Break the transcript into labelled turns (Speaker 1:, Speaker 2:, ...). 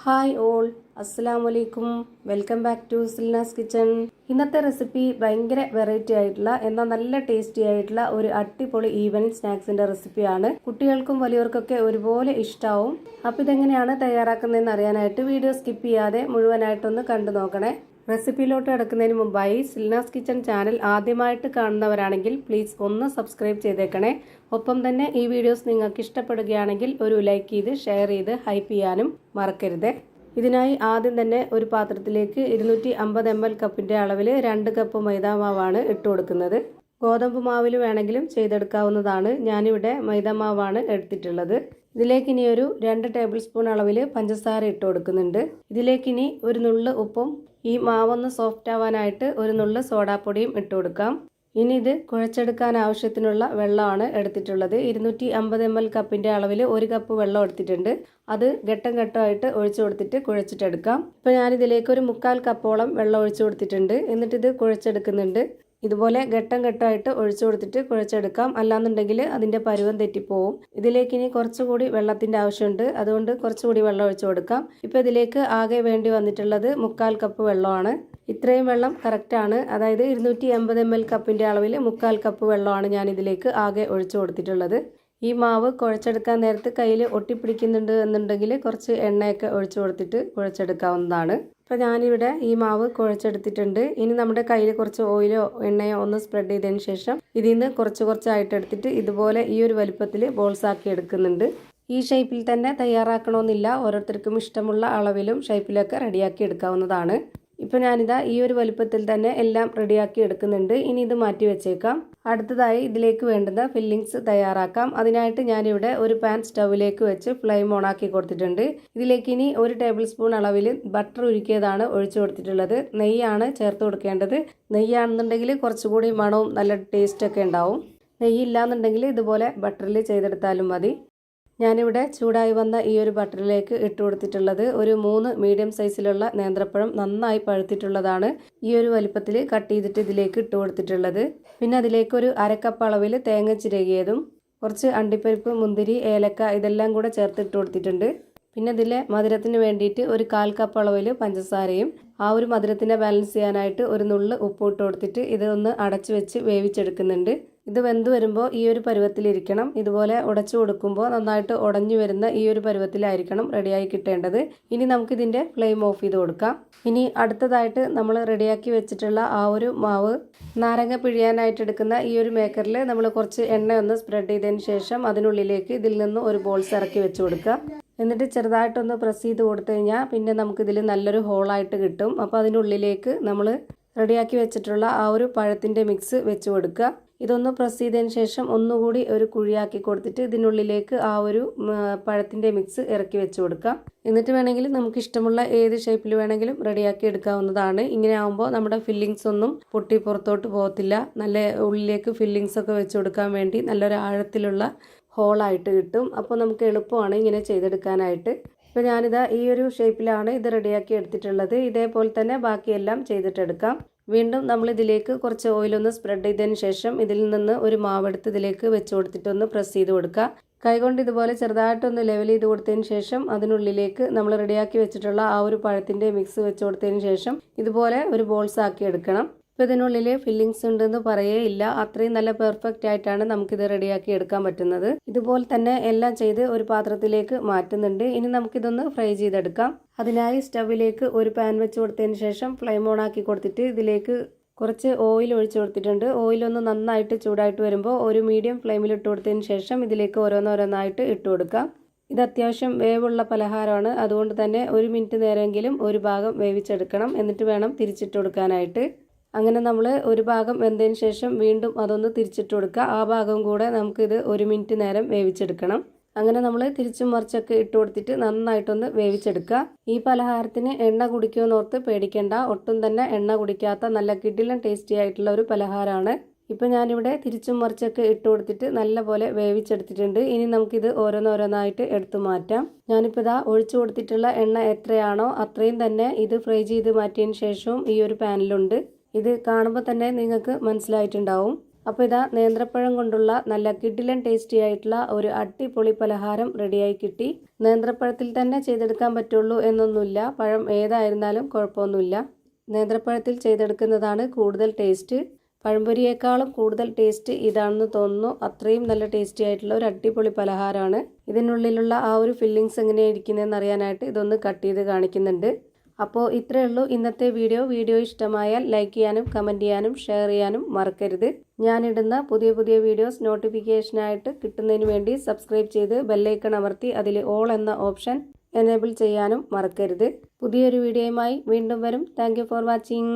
Speaker 1: Hi all, അസ്സലാമു അലൈക്കും. Welcome back to Silna's kitchen. ഇന്നത്തെ റെസിപ്പി ഭയങ്കര വെറൈറ്റി ആയിട്ടുള്ള എന്നാൽ നല്ല ടേസ്റ്റി ആയിട്ടുള്ള ഒരു അടിപൊളി ഈവനിങ് സ്നാക്സിന്റെ റെസിപ്പിയാണ്. കുട്ടികൾക്കും വലിയവർക്കൊക്കെ ഒരുപോലെ ഇഷ്ടാവും. അപ്പോൾ ഇതെങ്ങനെയാണ് തയ്യാറാക്കുന്നതെന്ന് അറിയാനായിട്ട് വീഡിയോ സ്കിപ്പ് ചെയ്യാതെ മുഴുവനായിട്ടൊന്ന് കണ്ടു നോക്കണേ. റെസിപ്പിയിലോട്ട് കിടക്കുന്നതിന് മുമ്പായി സിൽനാസ് കിച്ചൺ ചാനൽ ആദ്യമായിട്ട് കാണുന്നവരാണെങ്കിൽ പ്ലീസ് ഒന്ന് സബ്സ്ക്രൈബ് ചെയ്തേക്കണേ. ഒപ്പം തന്നെ ഈ വീഡിയോസ് നിങ്ങൾക്ക് ഇഷ്ടപ്പെടുകയാണെങ്കിൽ ഒരു ലൈക്ക് ചെയ്ത് ഷെയർ ചെയ്ത് ഹൈപ്പ് ചെയ്യാനും മറക്കരുത്. ഇതിനായി ആദ്യം തന്നെ ഒരു പാത്രത്തിലേക്ക് 250 ml കപ്പിൻ്റെ അളവിൽ 2 കപ്പ് മൈദാമാവാണ് ഇട്ട് കൊടുക്കുന്നത്. ഗോതമ്പ് മാവിൽ വേണമെങ്കിലും ചെയ്തെടുക്കാവുന്നതാണ്. ഞാനിവിടെ മൈദാമാവാണ് എടുത്തിട്ടുള്ളത്. ഇതിലേക്ക് ഇനി ഒരു 2 ടേബിൾ സ്പൂൺ അളവിൽ പഞ്ചസാര ഇട്ട് കൊടുക്കുന്നുണ്ട്. ഇതിലേക്ക് ഇനി ഒരു നുള്ള് ഉപ്പും ഈ മാവൊന്ന് സോഫ്റ്റ് ആവാനായിട്ട് ഒരു നുള്ള് സോഡാപ്പൊടിയും ഇട്ട് കൊടുക്കാം. ഇനി ഇത് കുഴച്ചെടുക്കാൻ ആവശ്യത്തിനുള്ള വെള്ളമാണ് എടുത്തിട്ടുള്ളത്. 250 ml കപ്പിൻ്റെ അളവിൽ 1 കപ്പ് വെള്ളം എടുത്തിട്ടുണ്ട്. അത് ഘട്ടം ഘട്ടമായിട്ട് ഒഴിച്ചു കൊടുത്തിട്ട് കുഴച്ചിട്ടെടുക്കാം. ഇപ്പോൾ ഞാനിതിലേക്ക് ഒരു 1/4 കപ്പോളം വെള്ളം ഒഴിച്ചു കൊടുത്തിട്ടുണ്ട്. എന്നിട്ടിത് കുഴച്ചെടുക്കുന്നുണ്ട്. ഇതുപോലെ ഘട്ടം ഘട്ടമായിട്ട് ഒഴിച്ചു കൊടുത്തിട്ട് കുഴച്ചെടുക്കാം. അല്ലാന്നുണ്ടെങ്കിൽ അതിൻ്റെ പരുവം തെറ്റിപ്പോവും. ഇതിലേക്ക് ഇനി കുറച്ചുകൂടി വെള്ളത്തിൻ്റെ ആവശ്യമുണ്ട്. അതുകൊണ്ട് കുറച്ചുകൂടി വെള്ളം ഒഴിച്ചു കൊടുക്കാം. ഇപ്പോൾ ഇതിലേക്ക് ആകെ വേണ്ടി വന്നിട്ടുള്ളത് 1/4 കപ്പ് വെള്ളമാണ്. ഇത്രയും വെള്ളം കറക്റ്റാണ്. അതായത് 250 ml കപ്പിൻ്റെ അളവിൽ 1/4 കപ്പ് വെള്ളമാണ് ഞാൻ ഇതിലേക്ക് ആകെ ഒഴിച്ചു കൊടുത്തിട്ടുള്ളത്. ഈ മാവ് കുഴച്ചെടുക്കാൻ നേരത്ത് കയ്യിൽ ഒട്ടിപ്പിടിക്കുന്നുണ്ട് എന്നുണ്ടെങ്കിൽ കുറച്ച് എണ്ണയൊക്കെ ഒഴിച്ചു കൊടുത്തിട്ട് കുഴച്ചെടുക്കാവുന്നതാണ്. അപ്പോൾ ഞാനിവിടെ ഈ മാവ് കുഴച്ചെടുത്തിട്ടുണ്ട്. ഇനി നമ്മുടെ കയ്യിൽ കുറച്ച് ഓയിലോ എണ്ണയോ ഒന്ന് സ്പ്രെഡ് ചെയ്തതിന് ശേഷം ഇതിൽ നിന്ന് കുറച്ചായിട്ട് എടുത്തിട്ട് ഇതുപോലെ ഈ ഒരു വലുപ്പത്തിൽ ബോൾസ് ആക്കി എടുക്കുന്നുണ്ട്. ഈ ഷേപ്പിൽ തന്നെ തയ്യാറാക്കണമെന്നില്ല. ഓരോരുത്തർക്കും ഇഷ്ടമുള്ള അളവിലും ഷേപ്പിലൊക്കെ റെഡിയാക്കി എടുക്കാവുന്നതാണ്. ഇപ്പോൾ ഞാനിതാ ഈ ഒരു വലുപ്പത്തിൽ തന്നെ എല്ലാം റെഡിയാക്കി എടുക്കുന്നുണ്ട്. ഇനി ഇത് മാറ്റി വെച്ചേക്കാം. അടുത്തതായി ഇതിലേക്ക് വേണ്ടുന്ന ഫില്ലിങ്സ് തയ്യാറാക്കാം. അതിനായിട്ട് ഞാനിവിടെ ഒരു പാൻ സ്റ്റൗവിലേക്ക് വെച്ച് ഫ്ലെയിം ഓണാക്കി കൊടുത്തിട്ടുണ്ട്. ഇതിലേക്ക് ഇനി 1 ടേബിൾ സ്പൂൺ അളവിൽ ബട്ടർ ഉരുക്കിയതാണ് ഒഴിച്ചു കൊടുത്തിട്ടുള്ളത്. നെയ്യാണ് ചേർത്ത് കൊടുക്കേണ്ടത്. നെയ്യാണെന്നുണ്ടെങ്കിൽ കുറച്ചുകൂടി മണവും നല്ല ടേസ്റ്റൊക്കെ ഉണ്ടാവും. നെയ്യില്ലാന്നുണ്ടെങ്കിൽ ഇതുപോലെ ബട്ടറിൽ ചെയ്തെടുത്താലും മതി. ഞാനിവിടെ ചൂടായി വന്ന ഈ ഒരു ബട്ടറിലേക്ക് ഇട്ട് കൊടുത്തിട്ടുള്ളത് ഒരു 3 മീഡിയം സൈസിലുള്ള നേന്ത്രപ്പഴം നന്നായി പഴുത്തിട്ടുള്ളതാണ്. ഈ ഒരു വലിപ്പത്തിൽ കട്ട് ചെയ്തിട്ട് ഇതിലേക്ക് ഇട്ട് കൊടുത്തിട്ടുള്ളത്. പിന്നെ അതിലേക്ക് ഒരു 1/2 കപ്പ് അളവിൽ തേങ്ങ ചിരകിയതും കുറച്ച് അണ്ടിപ്പരിപ്പ്, മുന്തിരി, ഏലക്ക ഇതെല്ലാം കൂടെ ചേർത്തിട്ട് കൊടുത്തിട്ടുണ്ട്. പിന്നെ ഇതിലെ മധുരത്തിന് വേണ്ടിയിട്ട് ഒരു 1/4 കപ്പ് അളവിൽ പഞ്ചസാരയും ആ ഒരു മധുരത്തിനെ ബാലൻസ് ചെയ്യാനായിട്ട് ഒരു നുള്ള് ഉപ്പ് ഇട്ട് കൊടുത്തിട്ട് ഇതൊന്ന് അടച്ചു വെച്ച് വേവിച്ചെടുക്കുന്നുണ്ട്. ഇത് വെന്ത് വരുമ്പോൾ ഈ ഒരു പരുവത്തിലിരിക്കണം. ഇതുപോലെ ഉടച്ചു കൊടുക്കുമ്പോൾ നന്നായിട്ട് ഉടഞ്ഞു വരുന്ന ഈ ഒരു പരുവത്തിലായിരിക്കണം റെഡിയായി കിട്ടേണ്ടത്. ഇനി നമുക്കിതിൻ്റെ ഫ്ലെയിം ഓഫ് ചെയ്ത് കൊടുക്കാം. ഇനി അടുത്തതായിട്ട് നമ്മൾ റെഡിയാക്കി വെച്ചിട്ടുള്ള ആ ഒരു മാവ് നാരങ്ങ പിഴിയാനായിട്ട് എടുക്കുന്ന ഈ ഒരു മേക്കറിൽ നമ്മൾ കുറച്ച് എണ്ണ ഒന്ന് സ്പ്രെഡ് ചെയ്തതിന് ശേഷം അതിനുള്ളിലേക്ക് ഇതിൽ നിന്ന് ഒരു ബോൾസ് ഇറക്കി വെച്ച് കൊടുക്കുക. എന്നിട്ട് ചെറുതായിട്ടൊന്ന് പ്രസ് ചെയ്ത് കൊടുത്തു കഴിഞ്ഞാൽ പിന്നെ നമുക്കിതിൽ നല്ലൊരു ഹോളായിട്ട് കിട്ടും. അപ്പോൾ അതിനുള്ളിലേക്ക് നമ്മൾ റെഡിയാക്കി വെച്ചിട്ടുള്ള ആ ഒരു പഴത്തിൻ്റെ മിക്സ് വെച്ച് കൊടുക്കുക. ഇതൊന്ന് പ്രസ് ചെയ്തതിന് ശേഷം ഒന്നുകൂടി ഒരു കുഴിയാക്കി കൊടുത്തിട്ട് ഇതിനുള്ളിലേക്ക് ആ ഒരു പഴത്തിൻ്റെ മിക്സ് ഇറക്കി വെച്ച് കൊടുക്കാം. എന്നിട്ട് വേണമെങ്കിൽ നമുക്ക് ഇഷ്ടമുള്ള ഏത് ഷേപ്പിൽ വേണമെങ്കിലും റെഡിയാക്കി എടുക്കാവുന്നതാണ്. ഇങ്ങനെ ആകുമ്പോൾ നമ്മുടെ ഫില്ലിങ്സ് ഒന്നും പൊട്ടി പുറത്തോട്ട് പോകത്തില്ല. നല്ല ഉള്ളിലേക്ക് ഫില്ലിങ്സ് ഒക്കെ വെച്ച് കൊടുക്കാൻ വേണ്ടി നല്ലൊരു ആഴത്തിലുള്ള ഹോളായിട്ട് കിട്ടും. അപ്പോൾ നമുക്ക് എളുപ്പമാണ് ഇങ്ങനെ ചെയ്തെടുക്കാനായിട്ട്. ഇപ്പോൾ ഞാനിതാ ഈ ഒരു ഷേപ്പിലാണ് ഇത് റെഡിയാക്കി എടുത്തിട്ടുള്ളത്. ഇതേപോലെ തന്നെ ബാക്കിയെല്ലാം ചെയ്തിട്ടെടുക്കാം. വീണ്ടും നമ്മൾ ഇതിലേക്ക് കുറച്ച് ഓയിലൊന്ന് സ്പ്രെഡ് ചെയ്തതിന് ശേഷം ഇതിൽ നിന്ന് ഒരു മാവെടുത്ത് ഇതിലേക്ക് വെച്ച് കൊടുത്തിട്ടൊന്ന് പ്രസ് ചെയ്ത് കൊടുക്കുക. കൈകൊണ്ട് ഇതുപോലെ ചെറുതായിട്ടൊന്ന് ലെവൽ ചെയ്ത് കൊടുത്തതിന് ശേഷം അതിനുള്ളിലേക്ക് നമ്മൾ റെഡിയാക്കി വെച്ചിട്ടുള്ള ആ ഒരു പഴത്തിൻ്റെ മിക്സ് വെച്ച് കൊടുത്തതിന് ശേഷം ഇതുപോലെ ഒരു ബോൾസ് ആക്കി എടുക്കണം. ഇപ്പോൾ ഇതിനുള്ളിൽ ഫില്ലിങ്സ് ഉണ്ടെന്ന് പറയേ ഇല്ല. അത്രയും നല്ല പെർഫെക്റ്റ് ആയിട്ടാണ് നമുക്കിത് റെഡിയാക്കി എടുക്കാൻ പറ്റുന്നത്. ഇതുപോലെ തന്നെ എല്ലാം ചെയ്ത് ഒരു പാത്രത്തിലേക്ക് മാറ്റുന്നുണ്ട്. ഇനി നമുക്കിതൊന്ന് ഫ്രൈ ചെയ്തെടുക്കാം. അതിനായി സ്റ്റവിലേക്ക് ഒരു പാൻ വെച്ച് കൊടുത്തതിന് ശേഷം ഫ്ലെയിം ഓൺ ആക്കി കൊടുത്തിട്ട് ഇതിലേക്ക് കുറച്ച് ഓയിൽ ഒഴിച്ചു കൊടുത്തിട്ടുണ്ട്. ഓയിലൊന്ന് നന്നായിട്ട് ചൂടായിട്ട് വരുമ്പോൾ ഒരു മീഡിയം ഫ്ലെയിമിൽ ഇട്ട് കൊടുത്തതിന് ശേഷം ഇതിലേക്ക് ഓരോന്നോരോന്നായിട്ട് ഇട്ട് കൊടുക്കാം. ഇത് അത്യാവശ്യം വേവുള്ള പലഹാരമാണ്. അതുകൊണ്ട് തന്നെ 1 മിനിറ്റ് നേരമെങ്കിലും ഒരു ഭാഗം വേവിച്ചെടുക്കണം. എന്നിട്ട് വേണം തിരിച്ചിട്ട് കൊടുക്കാനായിട്ട്. അങ്ങനെ നമ്മൾ ഒരു ഭാഗം വെന്തതിന് ശേഷം വീണ്ടും അതൊന്ന് തിരിച്ചിട്ട് കൊടുക്കുക. ആ ഭാഗം കൂടെ നമുക്കിത് 1 മിനിറ്റ് നേരം വേവിച്ചെടുക്കണം. അങ്ങനെ നമ്മൾ തിരിച്ചും മറിച്ചൊക്കെ ഇട്ട് കൊടുത്തിട്ട് നന്നായിട്ടൊന്ന് വേവിച്ചെടുക്കുക. ഈ പലഹാരത്തിന് എണ്ണ കുടിക്കുമെന്നോർത്ത് പേടിക്കേണ്ട. ഒട്ടും തന്നെ എണ്ണ കുടിക്കാത്ത നല്ല കിടിലൻ ടേസ്റ്റി ആയിട്ടുള്ള ഒരു പലഹാരമാണ്. ഇപ്പോൾ ഞാനിവിടെ തിരിച്ചും മറിച്ചൊക്കെ ഇട്ട് കൊടുത്തിട്ട് നല്ലപോലെ വേവിച്ചെടുത്തിട്ടുണ്ട്. ഇനി നമുക്കിത് ഓരോന്നോരോന്നായിട്ട് എടുത്തു മാറ്റാം. ഞാനിപ്പോൾ ഇതാ ഒഴിച്ചു കൊടുത്തിട്ടുള്ള എണ്ണ എത്രയാണോ അത്രയും തന്നെ ഇത് ഫ്രൈ ചെയ്ത് മാറ്റിയതിന് ശേഷവും ഈ ഒരു പാനിലുണ്ട്. ഇത് കാണുമ്പോൾ തന്നെ നിങ്ങൾക്ക് മനസ്സിലായിട്ടുണ്ടാവും. അപ്പോൾ ഇതാ നേന്ത്രപ്പഴം കൊണ്ടുള്ള നല്ല കിടിലൻ ടേസ്റ്റി ആയിട്ടുള്ള ഒരു അടിപൊളി പലഹാരം റെഡിയായി കിട്ടി. നേന്ത്രപ്പഴത്തിൽ തന്നെ ചെയ്തെടുക്കാൻ പറ്റുള്ളൂ എന്നൊന്നുമില്ല, പഴം ഏതായിരുന്നാലും കുഴപ്പമൊന്നുമില്ല. നേന്ത്രപ്പഴത്തിൽ ചെയ്തെടുക്കുന്നതാണ് കൂടുതൽ ടേസ്റ്റ്. പഴംപൊരിയേക്കാളും കൂടുതൽ ടേസ്റ്റ് ഇതാണെന്ന് തോന്നുന്നു. അത്രയും നല്ല ടേസ്റ്റി ആയിട്ടുള്ള ഒരു അടിപൊളി പലഹാരമാണ്. ഇതിനുള്ളിലുള്ള ആ ഒരു ഫില്ലിങ്സ് എങ്ങനെയായിരിക്കുന്നതെന്ന് അറിയാനായിട്ട് ഇതൊന്ന് കട്ട് ചെയ്ത് കാണിക്കുന്നുണ്ട്. അപ്പോൾ ഇത്രയേ ഉള്ളൂ ഇന്നത്തെ വീഡിയോ ഇഷ്ടമായാൽ ലൈക്ക് ചെയ്യാനും കമൻറ്റ് ചെയ്യാനും ഷെയർ ചെയ്യാനും മറക്കരുത്. ഞാനിടുന്ന പുതിയ വീഡിയോസ് നോട്ടിഫിക്കേഷനായിട്ട് കിട്ടുന്നതിന് വേണ്ടി സബ്സ്ക്രൈബ് ചെയ്ത് ബെല്ലൈക്കൺ അമർത്തി അതിൽ ഓൾ എന്ന ഓപ്ഷൻ എനേബിൾ ചെയ്യാനും മറക്കരുത്. പുതിയൊരു വീഡിയോയുമായി വീണ്ടും വരും. Thank you for watching.